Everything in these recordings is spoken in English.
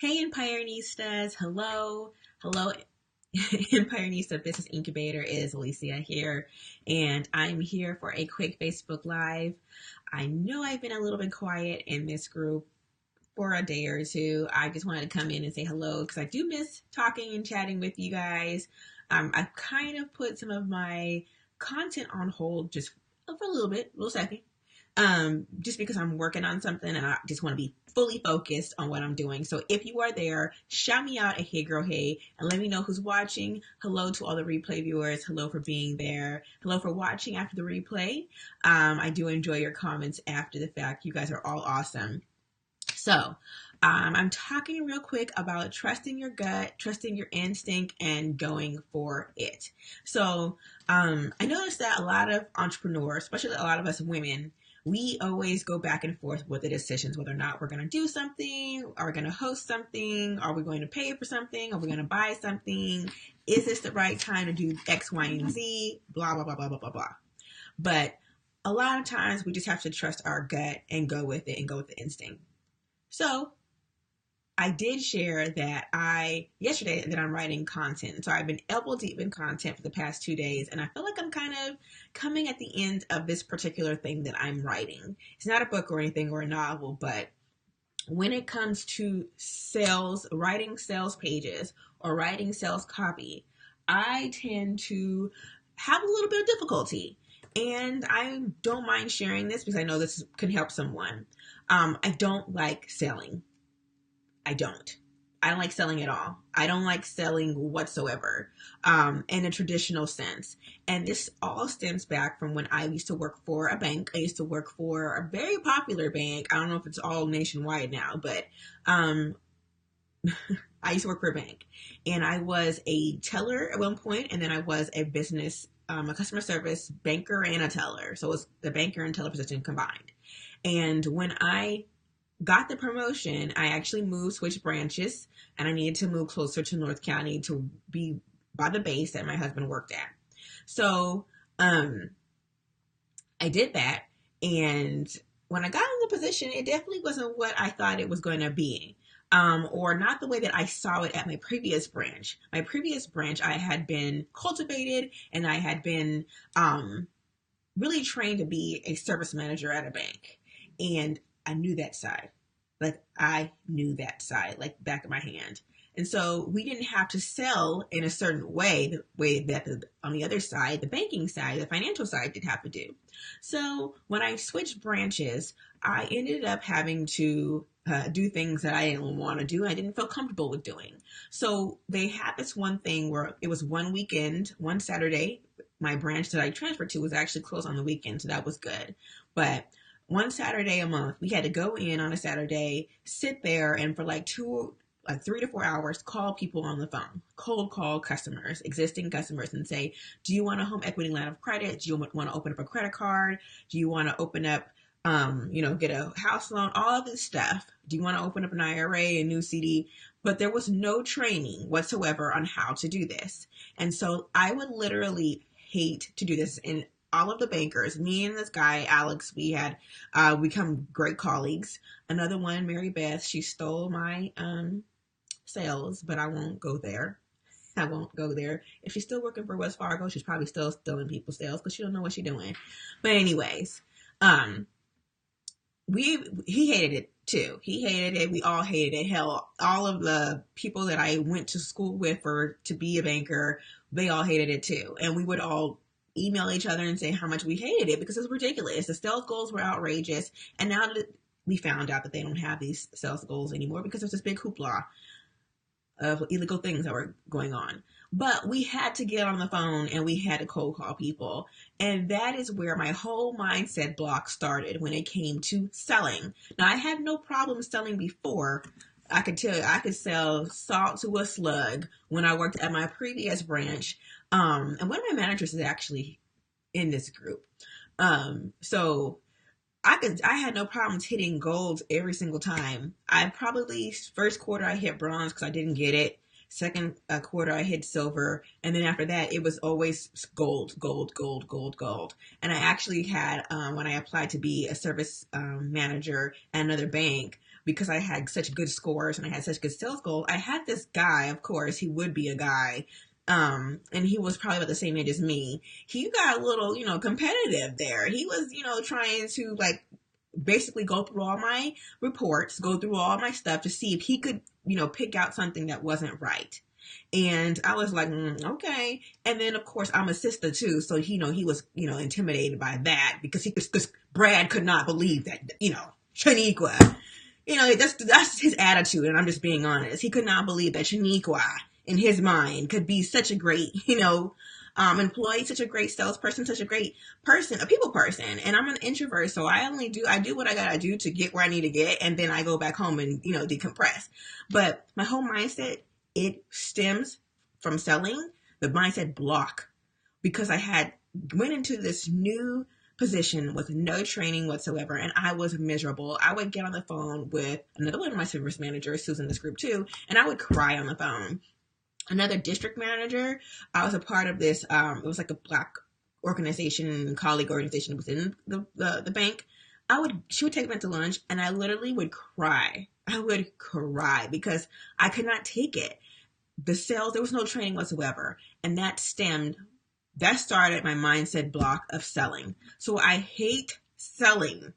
Hey, Empirenistas. Hello. Hello, Empirenista Business Incubator. Is Alicia here, and I'm here for a quick Facebook Live. I know I've been a little bit quiet in this group for a day or two. I just wanted to come in and say hello because I do miss talking and chatting with you guys. I've kind of put some of my content on hold just for a little bit, a little second, just because I'm working on something and I just want to be fully focused on what I'm doing. So if you are there, shout me out at Hey Girl Hey and let me know who's watching. Hello to all the replay viewers. Hello for being there. Hello for watching after the replay. I do enjoy your comments after the fact. You guys are all awesome. So, I'm talking real quick about trusting your gut, trusting your instinct, and going for it. So, I noticed that a lot of entrepreneurs, especially a lot of us women, we always go back and forth with the decisions whether or not we're going to do something, are we going to host something, are we going to pay for something, are we going to buy something, is this the right time to do X, Y, and Z, blah, blah, blah, blah, blah, blah, blah. But a lot of times we just have to trust our gut and go with it and go with the instinct. So I did share that yesterday that I'm writing content. So I've been elbow deep in content for the past 2 days, and I feel like I'm kind of coming at the end of this particular thing that I'm writing. It's not a book or anything or a novel, but when it comes to sales, writing sales pages or writing sales copy, I tend to have a little bit of difficulty. And I don't mind sharing this because I know this can help someone. I don't like selling. I don't. I don't like selling at all. I don't like selling whatsoever, in a traditional sense. And this all stems back from when I used to work for a bank. I used to work for a very popular bank. I don't know if it's all nationwide now, but um, I used to work for a bank. And I was a teller at one point, and then I was a customer service banker and a teller. So it was the banker and teller position combined. And when I got the promotion, I actually switched branches, and I needed to move closer to North County to be by the base that my husband worked at. So I did that, and when I got in the position, it definitely wasn't what I thought it was going to be. Or not the way that I saw it at my previous branch. My previous branch, I had been cultivated and I had been really trained to be a service manager at a bank. And I knew that side. Like I knew that side, like back of my hand. And so we didn't have to sell in a certain way, the way that on the other side, the banking side, the financial side did have to do. So when I switched branches, I ended up having to do things that I didn't want to do. I didn't feel comfortable with doing. So they had this one thing where it was one weekend, one Saturday. My branch that I transferred to was actually closed on the weekend, so that was good. But one Saturday a month, we had to go in on a Saturday, sit there, and for like 3 to 4 hours, call people on the phone, cold call customers, existing customers, and say, do you want a home equity line of credit? Do you want to open up a credit card? Do you want to open up, get a house loan? All of this stuff. Do you want to open up an IRA, a new CD? But there was no training whatsoever on how to do this. And so I would literally hate to do this. And all of the bankers, me and this guy, Alex, we had become great colleagues. Another one, Mary Beth, she stole my sales, but I won't go there. I won't go there. If she's still working for Wells Fargo, she's probably still stealing people's sales because she don't know what she's doing. But anyways, um, he hated it too. He hated it. We all hated it. Hell, all of the people that I went to school with for to be a banker, they all hated it too. And we would all email each other and say how much we hated it because it was ridiculous. The sales goals were outrageous. And now that we found out that they don't have these sales goals anymore because there's this big hoopla of illegal things that were going on. But we had to get on the phone and we had to cold call people. And that is where my whole mindset block started when it came to selling. Now, I had no problem selling before. I could tell you, I could sell salt to a slug when I worked at my previous branch. And one of my managers is actually in this group. So I had no problems hitting gold every single time. I probably first quarter I hit bronze because I didn't get it. Second quarter I hit silver, and then after that it was always gold, gold, gold, gold, gold. And I actually had when I applied to be a service manager at another bank, because I had such good scores and I had such good sales goals, I had this guy, of course, he would be a guy, and he was probably about the same age as me. He got a little, competitive there. He was, trying to like basically go through all my reports, go through all my stuff to see if he could, pick out something that wasn't right. And I was like, okay. And then of course I'm a sister too, so he was, intimidated by that because Brad could not believe that, Shaniqua, that's his attitude, and I'm just being honest. He could not believe that Shaniqua, in his mind, could be such a great, employee, such a great salesperson, such a great person, a people person. And I'm an introvert, so I do what I gotta do to get where I need to get, and then I go back home and, decompress. But my whole mindset, it stems from selling the mindset block, because I went into this new position with no training whatsoever, and I was miserable. I would get on the phone with another one of my service managers who's in this group too, and I would cry on the phone. Another district manager, I was a part of this, it was like a Black organization, colleague organization within the bank. She would take me to lunch, and I literally would cry. I would cry because I could not take it. The sales, there was no training whatsoever, and that started my mindset block of selling. So I hate selling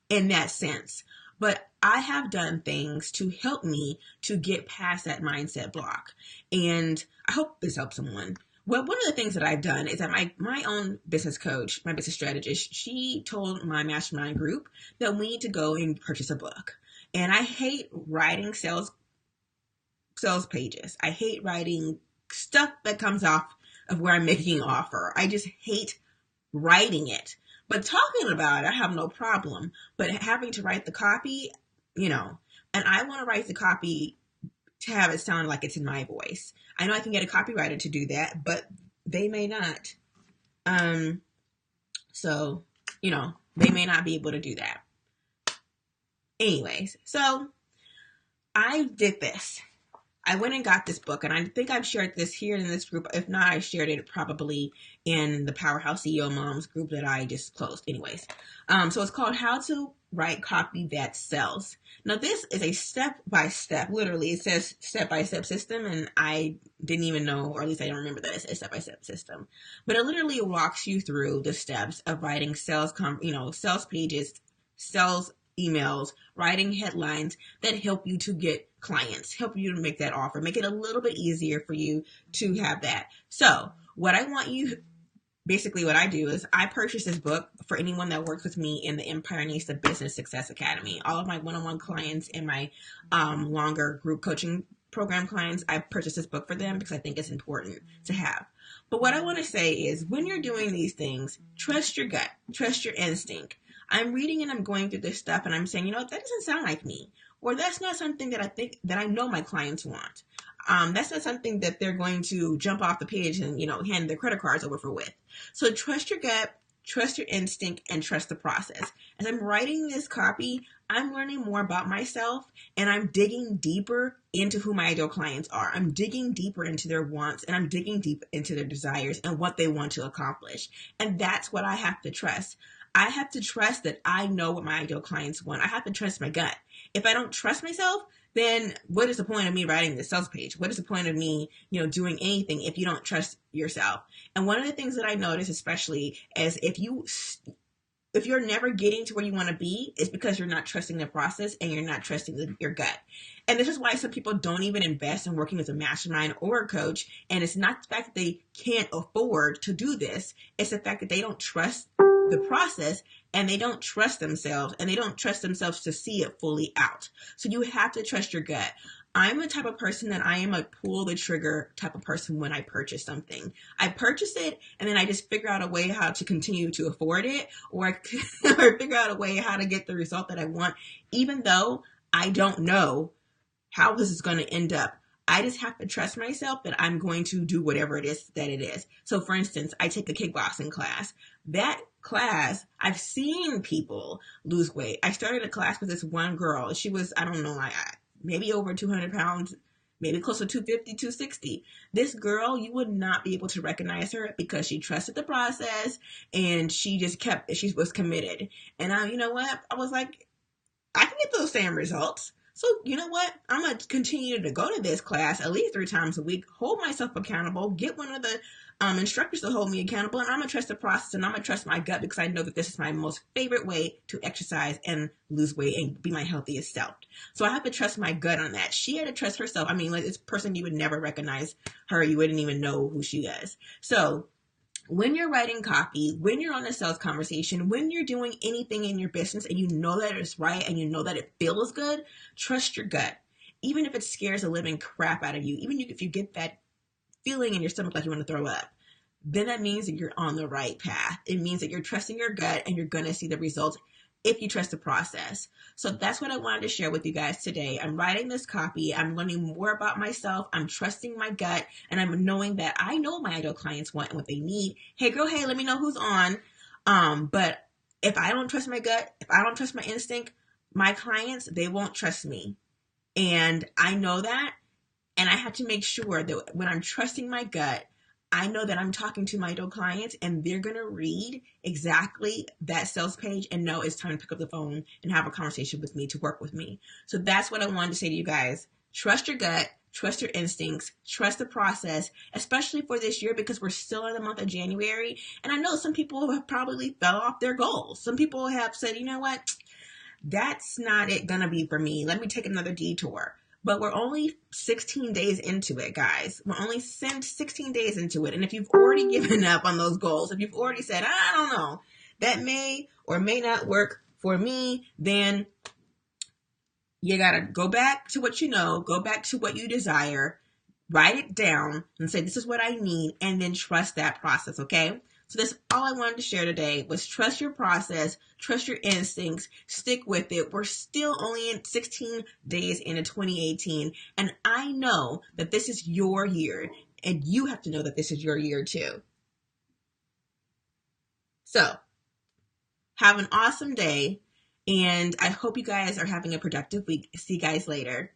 in that sense. But I have done things to help me to get past that mindset block. And I hope this helps someone. Well, one of the things that I've done is that my own business coach, my business strategist, she told my mastermind group that we need to go and purchase a book. And I hate writing sales pages. I hate writing stuff that comes off of where I'm making an offer. I just hate writing it. But talking about it, I have no problem. But having to write the copy, and I want to write the copy to have it sound like it's in my voice. I know I can get a copywriter to do that, but they may not. So, they may not be able to do that. Anyways, so I did this. I went and got this book, and I think I've shared this here in this group. If not, I shared it probably in the Powerhouse CEO Moms group that I just closed. Anyways, so it's called How to Write Copy That Sells. Now, this is a step-by-step, literally, it says step-by-step system, and I didn't even know, or at least I don't remember that it's a step-by-step system. But it literally walks you through the steps of writing sales pages, sales emails, writing headlines that help you to get clients, help you to make that offer, make it a little bit easier for you to have that. So what I do is I purchase this book for anyone that works with me in the Empireista Business Success Academy. All of my one-on-one clients and my longer group coaching program clients, I purchase this book for them because I think it's important to have. But what I want to say is, when you're doing these things, trust your gut, trust your instinct. I'm reading and I'm going through this stuff and I'm saying, that doesn't sound like me. Or that's not something that I know my clients want. That's not something that they're going to jump off the page and, hand their credit cards over with. So trust your gut, trust your instinct, and trust the process. As I'm writing this copy, I'm learning more about myself, and I'm digging deeper into who my ideal clients are. I'm digging deeper into their wants, and I'm digging deep into their desires and what they want to accomplish. And that's what I have to trust. I have to trust that I know what my ideal clients want. I have to trust my gut. If I don't trust myself, then what is the point of me writing this sales page? What is the point of me, doing anything if you don't trust yourself? And one of the things that I notice, especially, is if you're never getting to where you want to be, it's because you're not trusting the process and you're not trusting your gut. And this is why some people don't even invest in working with a mastermind or a coach. And it's not the fact that they can't afford to do this. It's the fact that they don't trust the process, and they don't trust themselves, and they don't trust themselves to see it fully out. So you have to trust your gut. I'm the type of person that I am a pull the trigger type of person when I purchase something. I purchase it, and then I just figure out a way how to continue to afford it, or figure out a way how to get the result that I want, even though I don't know how this is going to end up. I just have to trust myself that I'm going to do whatever it is that it is. So for instance, I take a kickboxing class. That class, I've seen people lose weight. I started a class with this one girl. She was, I don't know, maybe over 200 pounds, maybe close to 250, 260. This girl, you would not be able to recognize her because she trusted the process and she was committed. And you know what? I was like, I can get those same results. So you know what? I'm going to continue to go to this class at least 3 times a week, hold myself accountable, get one of the instructors to hold me accountable, and I'm going to trust the process, and I'm going to trust my gut, because I know that this is my most favorite way to exercise and lose weight and be my healthiest self. So I have to trust my gut on that. She had to trust herself. I mean, like, this person, you would never recognize her. You wouldn't even know who she is. So when you're writing copy, when you're on a sales conversation, when you're doing anything in your business and you know that it's right and you know that it feels good, trust your gut. Even if it scares the living crap out of you, even if you get that feeling in your stomach like you want to throw up, then that means that you're on the right path. It means that you're trusting your gut and you're going to see the results if you trust the process. So that's what I wanted to share with you guys today. I'm writing this copy. I'm learning more about myself. I'm trusting my gut, and I'm knowing that I know my ideal clients want and what they need. Hey girl, hey, let me know who's on. But if I don't trust my gut, if I don't trust my instinct, my clients, they won't trust me. And I know that. And I have to make sure that when I'm trusting my gut, I know that I'm talking to my ideal clients and they're going to read exactly that sales page and know it's time to pick up the phone and have a conversation with me, to work with me. So that's what I wanted to say to you guys. Trust your gut, trust your instincts, trust the process, especially for this year, because we're still in the month of January. And I know some people have probably fell off their goals. Some people have said, you know what, that's not it gonna be for me. Let me take another detour. But we're only 16 days into it, guys. We're only 16 days into it. And if you've already given up on those goals, if you've already said, I don't know, that may or may not work for me, then you got to go back to what you know, go back to what you desire, write it down and say, this is what I need, and then trust that process, okay? So that's all I wanted to share today, was trust your process, trust your instincts, stick with it. We're still only in 16 days into 2018, and I know that this is your year, and you have to know that this is your year too. So have an awesome day, and I hope you guys are having a productive week. See you guys later.